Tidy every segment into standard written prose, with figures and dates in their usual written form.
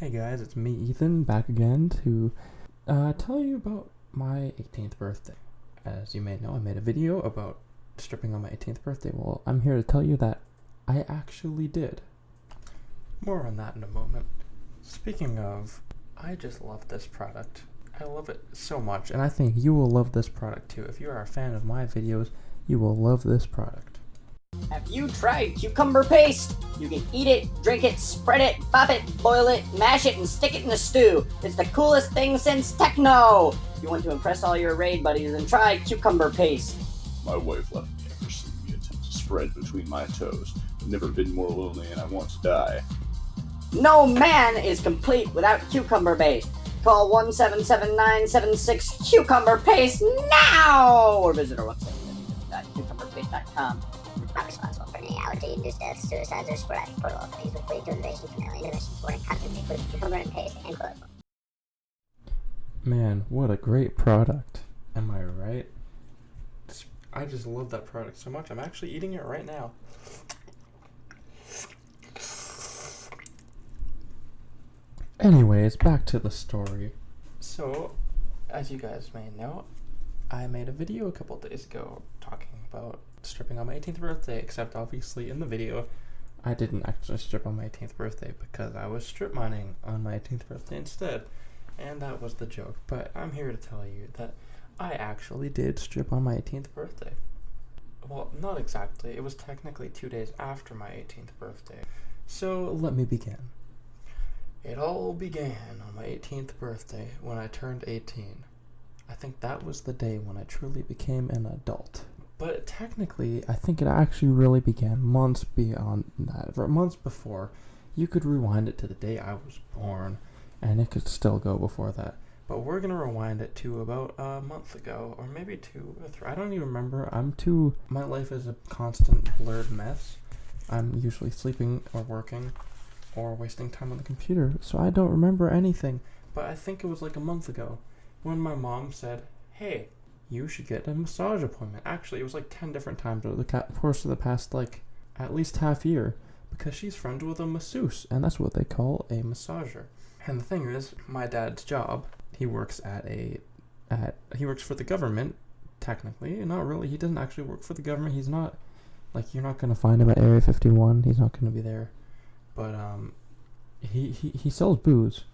Hey guys, it's me, Ethan, back again to tell you about my 18th birthday. As you may know, I made a video about stripping on my 18th birthday. Well, I'm here to tell you that I actually did. More on that in a moment. Speaking of, I just love this product. I love it so much, and I think you will love this product too. If you are a fan of my videos, you will love this product. Have you tried cucumber paste? You can eat it, drink it, spread it, pop it, boil it, mash it, and stick it in a stew. It's the coolest thing since techno! If you want to impress all your raid buddies, then try cucumber paste. My wife left me after seeing me attempt to spread between my toes. I've never been more lonely and I want to die. No man is complete without cucumber paste. Call 1-77976-CUCUMBER-PASTE now! Or visit our website at cucumberpaste.com. Not responsible for any allergy-induced deaths, suicides, or sporadic portal openings which lead to invasions from alien interventions supporting contents including cucumber and paste and chloroform. Man, what a great product. Am I right? I just love that product so much. I'm actually eating it right now. Anyways, back to the story. So, as you guys may know, I made a video a couple days ago talking about stripping on my 18th birthday, except obviously in the video, I didn't actually strip on my 18th birthday because I was strip mining on my 18th birthday instead. And that was the joke. But I'm here to tell you that I actually did strip on my 18th birthday. Well, not exactly. It was technically 2 days after my 18th birthday. So let me begin. It all began on my 18th birthday when I turned 18. I think that was the day when I truly became an adult. But technically, I think it actually really began months beyond that. For months before, you could rewind it to the day I was born, and it could still go before that. But we're going to rewind it to about a month ago, or maybe 2 or 3. I don't even remember. My life is a constant blurred mess. I'm usually sleeping or working or wasting time on the computer, so I don't remember anything. But I think it was like a month ago when my mom said, hey, you should get a massage appointment. Actually, it was like 10 different times over the course of the past, at least half year, because she's friends with a masseuse, and that's what they call a massager. And the thing is, my dad's job, he works for the government, technically. Not really. He doesn't actually work for the government. He's not, you're not going to find him at Area 51. He's not going to be there. But he sells booze,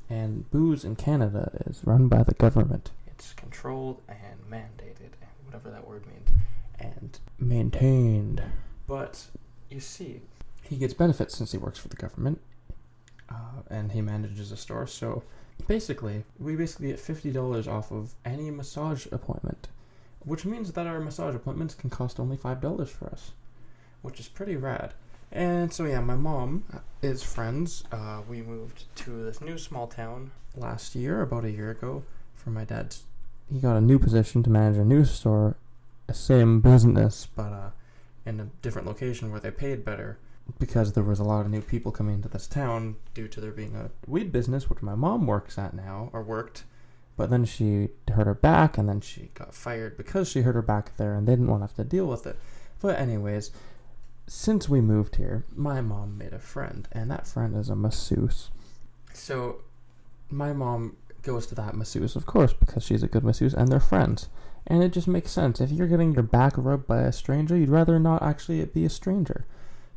and booze in Canada is run by the government. It's controlled and mandated, and whatever that word means, and maintained. But you see, he gets benefits since he works for the government, and he manages a store. So basically, we get $50 off of any massage appointment, which means that our massage appointments can cost only $5 for us, which is pretty rad. And so yeah, my mom is friends. We moved to this new small town last year, about a year ago, for my dad's. He got a new position to manage a new store, same business, but in a different location where they paid better, because there was a lot of new people coming into this town due to there being a weed business, which my mom works at now, or worked. But then she hurt her back, and then she got fired because she hurt her back there, and they didn't want to have to deal with it. But anyways, since we moved here, my mom made a friend, and that friend is a masseuse. So my mom goes to that masseuse, of course, because she's a good masseuse, and they're friends. And it just makes sense. If you're getting your back rubbed by a stranger, you'd rather not actually be a stranger.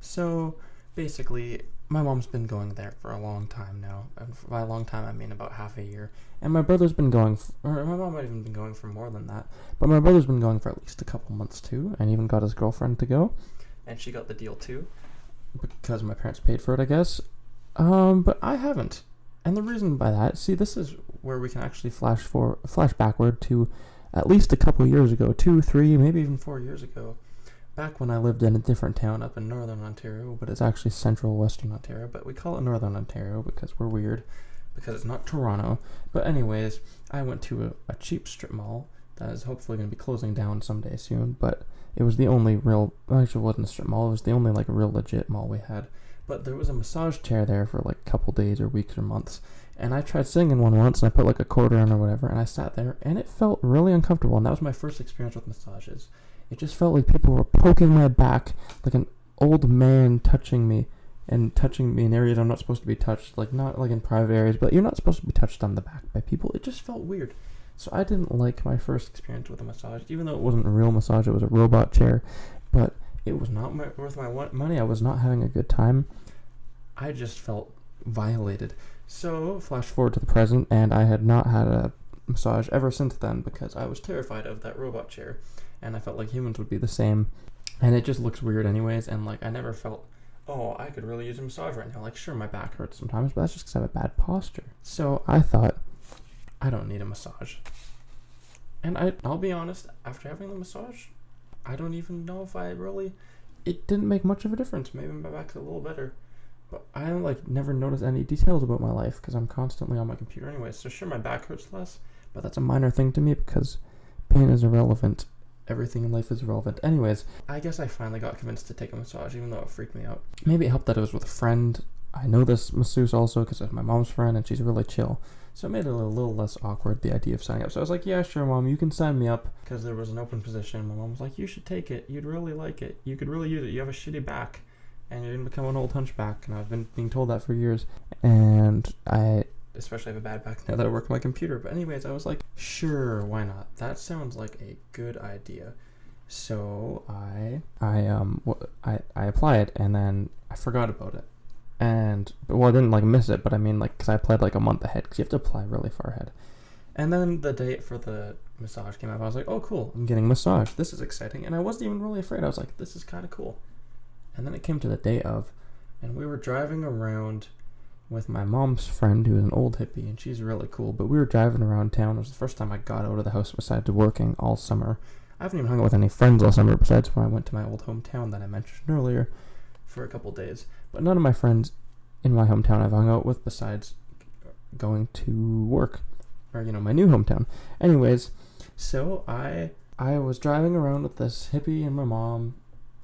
So basically, my mom's been going there for a long time now. And by a long time, I mean about half a year. And my brother's been going, or my mom might have even been going for more than that. But my brother's been going for at least a couple months too, and even got his girlfriend to go. And she got the deal too, because my parents paid for it, I guess. But I haven't. And the reason by that, see, this is where we can actually flash backward to at least a couple years ago, 2, 3, maybe even 4 years ago, back when I lived in a different town up in Northern Ontario, but it's actually Central Western Ontario, but we call it Northern Ontario because we're weird, because it's not Toronto. But anyways, I went to a cheap strip mall that is hopefully going to be closing down someday soon, but it was the only real, actually it wasn't a strip mall, it was the only real legit mall we had. But there was a massage chair there for a couple days or weeks or months, and I tried sitting in one once, and I put a quarter in or whatever, and I sat there, and it felt really uncomfortable, and that was my first experience with massages. It just felt like people were poking my back, like an old man touching me, and touching me in areas I'm not supposed to be touched, like not like in private areas, but you're not supposed to be touched on the back by people. It just felt weird. So I didn't like my first experience with a massage, even though it wasn't a real massage, it was a robot chair, but it was not worth my money. I was not having a good time. I just felt violated. So flash forward to the present, and I had not had a massage ever since then because I was terrified of that robot chair, and I felt like humans would be the same, and it just looks weird anyways, and like I never felt, oh, I could really use a massage right now. Like, sure, my back hurts sometimes, but that's just because I have a bad posture. So I thought, I don't need a massage. And I'll be honest, after having the massage, I don't even know if it didn't make much of a difference. Maybe my back's a little better. But I like never notice any details about my life because I'm constantly on my computer anyway. So sure, my back hurts less, but that's a minor thing to me because pain is irrelevant. Everything in life is irrelevant. Anyways, I guess I finally got convinced to take a massage, even though it freaked me out. Maybe it helped that it was with a friend. I know this masseuse also because it's my mom's friend and she's really chill. So it made it a little less awkward, the idea of signing up. So I was like, yeah, sure, Mom, you can sign me up because there was an open position. My mom was like, you should take it. You'd really like it. You could really use it. You have a shitty back and you're going to become an old hunchback. And I've been being told that for years. And I especially have a bad back now that I work on my computer. But anyways, I was like, sure, why not? That sounds like a good idea. So I applied and then I forgot about it. And, well, I didn't like miss it, but I mean, like, because I applied like a month ahead, because you have to apply really far ahead. And then the date for the massage came up. I was like, oh, cool, I'm getting a massage. This is exciting. And I wasn't even really afraid. I was like, this is kind of cool. And then it came to the day of, and we were driving around with my mom's friend, who is an old hippie, and she's really cool. But we were driving around town. It was the first time I got out of the house besides working all summer. I haven't even hung out with any friends all summer besides when I went to my old hometown that I mentioned earlier for a couple days. But none of my friends in my hometown I've hung out with besides going to work, or, you know, my new hometown. Anyways, so I was driving around with this hippie and my mom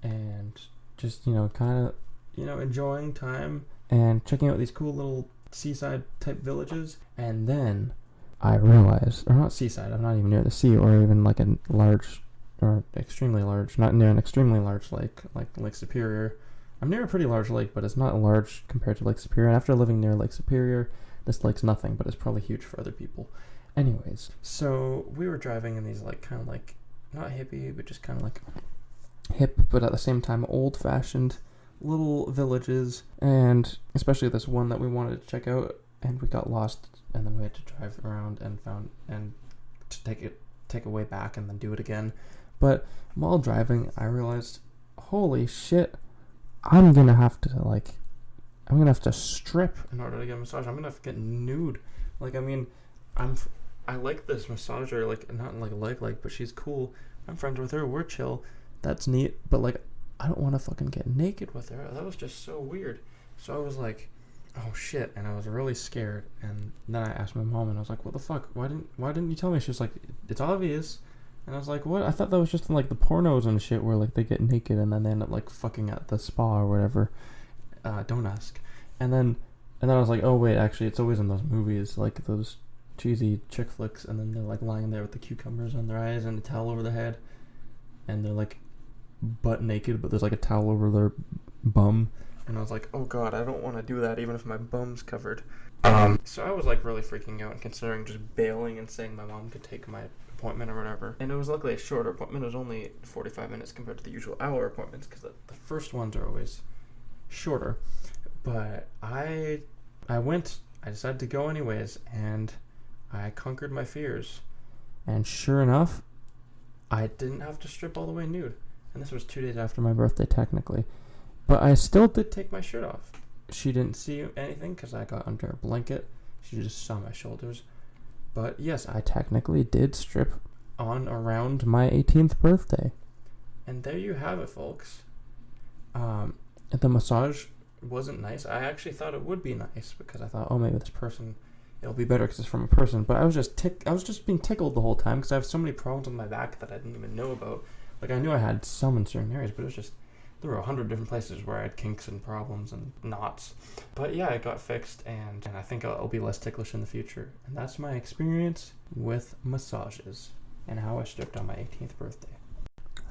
and just, you know, kind of, you know, enjoying time and checking out these cool little seaside type villages. And then I realized, or not seaside, I'm not even near the sea or even like a large or extremely large, not near an extremely large lake, like Lake Superior. I'm near a pretty large lake, but it's not large compared to Lake Superior. And after living near Lake Superior, this lake's nothing, but it's probably huge for other people. Anyways, so we were driving in these like kind of like, not hippie, but just kind of like hip, but at the same time old-fashioned little villages, and especially this one that we wanted to check out, and we got lost, and then we had to drive around and to take a way back and then do it again. But while driving, I realized, holy shit, I'm gonna have to strip in order to get a massage. I'm gonna have to get nude. Like, I mean, I like this massager, like, not like, but she's cool. I'm friends with her. We're chill. That's neat. But, like, I don't want to fucking get naked with her. That was just so weird. So I was like, oh shit, and I was really scared. And then I asked my mom, and I was like, what the fuck? Why didn't you tell me? She was like, it's obvious. And I was like, what? I thought that was just in, like, the pornos and shit where, like, they get naked and then they end up, like, fucking at the spa or whatever. Don't ask. And then I was like, oh, wait, actually, it's always in those movies, like, those cheesy chick flicks, and then they're, like, lying there with the cucumbers on their eyes and a towel over their head. And they're, like, butt naked, but there's, like, a towel over their bum. And I was like, oh, God, I don't want to do that, even if my bum's covered. So I was, like, really freaking out and considering just bailing and saying my mom could take my appointment or whatever. And it was luckily a shorter appointment. It was only 45 minutes compared to the usual hour appointments, because the first ones are always shorter. But I decided to go anyways, and I conquered my fears. And sure enough, I didn't have to strip all the way nude. And this was 2 days after my birthday, technically. But I still did take my shirt off. She didn't see anything because I got under a blanket. She just saw my shoulders. But yes, I technically did strip on around my 18th birthday. And there you have it, folks. The massage wasn't nice. I actually thought it would be nice because I thought, oh, maybe this person, it'll be better because it's from a person. But I was just being tickled the whole time because I have so many problems on my back that I didn't even know about. Like, I knew I had some in certain areas, but it was just, there were 100 different places where I had kinks and problems and knots. But yeah, it got fixed, and I think I'll be less ticklish in the future. And that's my experience with massages and how I stripped on my 18th birthday.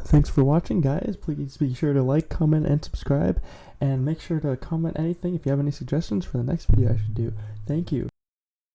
Thanks for watching, guys. Please be sure to like, comment, and subscribe. And make sure to comment anything if you have any suggestions for the next video I should do. Thank you.